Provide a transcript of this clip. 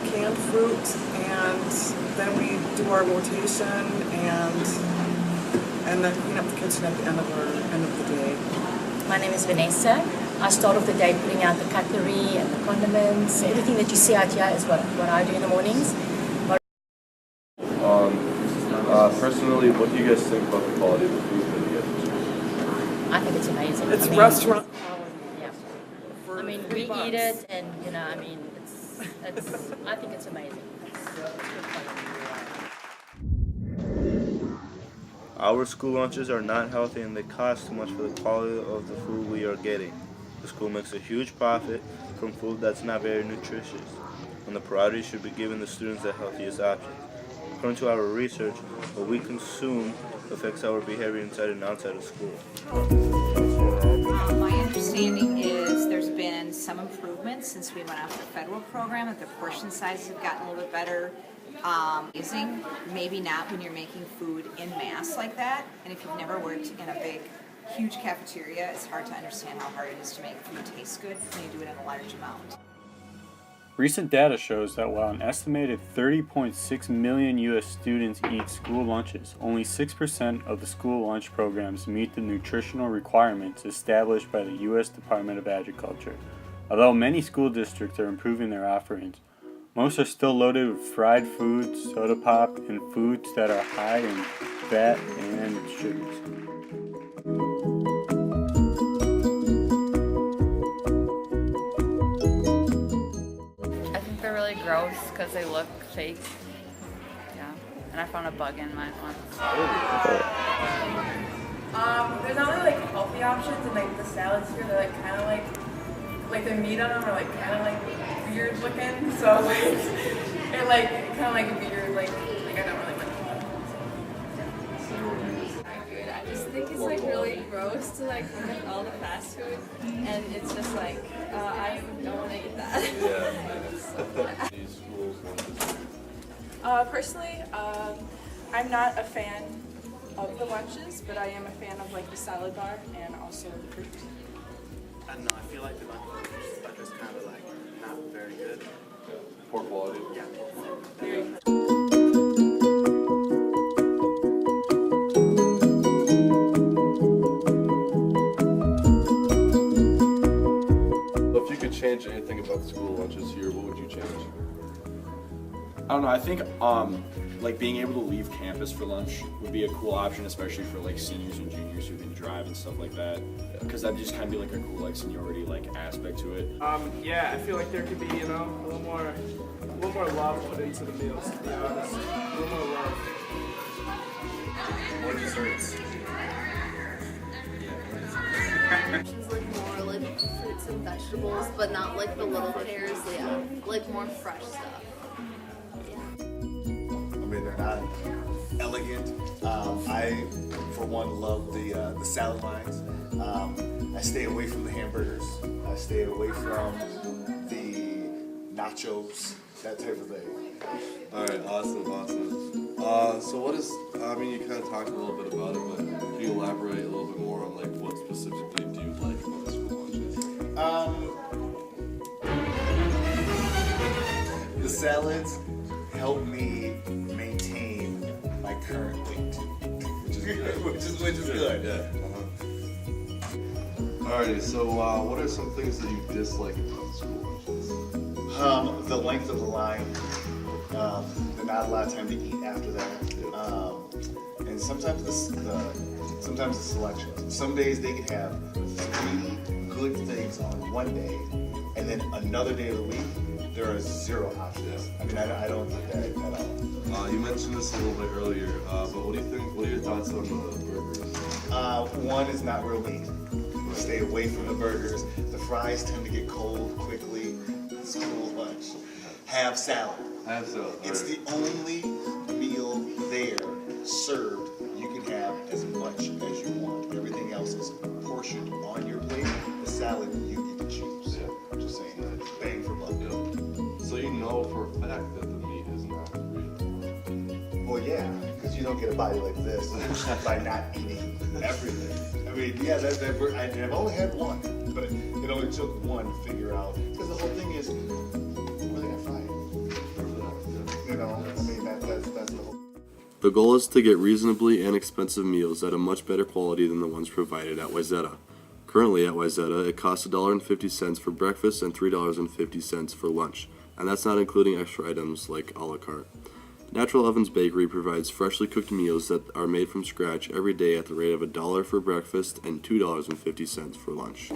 the canned fruit, and then we do our rotation and then clean up the kitchen at the end of the day. My name is Vanessa. I start off the day putting out the cutlery and the condiments. Everything that you see out here is what I do in the mornings. Personally, what do you guys think about the quality of the food that you get? I think it's amazing. It's restaurant quality. Yeah. I mean, we eat it, and I mean, it's. I think it's amazing. It's good quality. Our school lunches are not healthy and they cost too much for the quality of the food we are getting. The school makes a huge profit from food that's not very nutritious, and the priority should be given the students the healthiest options. According to our research, what we consume affects our behavior inside and outside of school. My understanding is there's been some improvements since we went off the federal program, that the portion sizes have gotten a little bit better. Maybe not when you're making food in mass like that, and if you've never worked in a big, huge cafeteria, it's hard to understand how hard it is to make food taste good when you do it in a large amount. Recent data shows that while an estimated 30.6 million U.S. students eat school lunches, only 6% of the school lunch programs meet the nutritional requirements established by the U.S. Department of Agriculture. Although many school districts are improving their offerings, most are still loaded with fried foods, soda pop, and foods that are high in fat and sugars. They're really gross because they look fake. Yeah, and I found a bug in mine once. There's not really like healthy options, and like the salads here, they're like kind of like the meat on them are like kind of like weird looking. So like it kind of like weird, like I don't really like them. I just think it's like really gross to like look at all the fast food, and it's just like I don't want to eat that. These schools lunches. Personally, I'm not a fan of the lunches, but I am a fan of like the salad bar and also the fruit. I don't know, I feel like the lunches are just kind of like not very good. Poor quality. Yeah. Very If you could change anything about the school lunches here, what would you change? I don't know, I think like being able to leave campus for lunch would be a cool option, especially for like seniors and juniors who can drive and stuff like that, because that'd just kind of be like a cool like seniority like aspect to it. Yeah, I feel like there could be, you know, a little more love put into the meals, to be honest. A little more love. More desserts. It's like more like fruits and vegetables, but not like the little pears. Yeah, like more fresh stuff. I mean, they're not elegant. I, for one, love the salad lines. I stay away from the hamburgers. I stay away from the nachos, that type of thing. All right, awesome. So what is? I mean, you kind of talked a little bit about it, but can you elaborate a little bit more on like what specifically do you like about the school lunches? The salads help me maintain my current weight, which is good. Yeah. Alrighty, so what are some things that you dislike about the school lunches? The length of the line, the not a lot of time to eat after that, and sometimes the selections. Some days they can have 3 good things on one day, and then another day of the week there are 0 options. I mean, I don't think that at all. You mentioned this a little bit earlier, but what do you think? What are your thoughts on the burgers? One is not real meat. Stay away from the burgers. The fries tend to get cold quickly. School lunch. Have salad. It's the only meal there served. You can have as much as you want. Everything else is portioned on your plate. The salad you get to choose. Yeah. Just saying, bang for buck. Yeah. So you know for a fact that the meat is not real. Well, yeah, because you don't get a body like this by not eating everything. I mean, yeah, I've only had one, but it only took one to figure out. Because the whole thing is, where are they gonna fry it? The goal is to get reasonably inexpensive meals at a much better quality than the ones provided at Wayzata. Currently at Wayzata, it costs $1.50 for breakfast and $3.50 for lunch, and that's not including extra items like a la carte. Natural Ovens Bakery provides freshly cooked meals that are made from scratch every day at the rate of $1 for breakfast and $2.50 for lunch.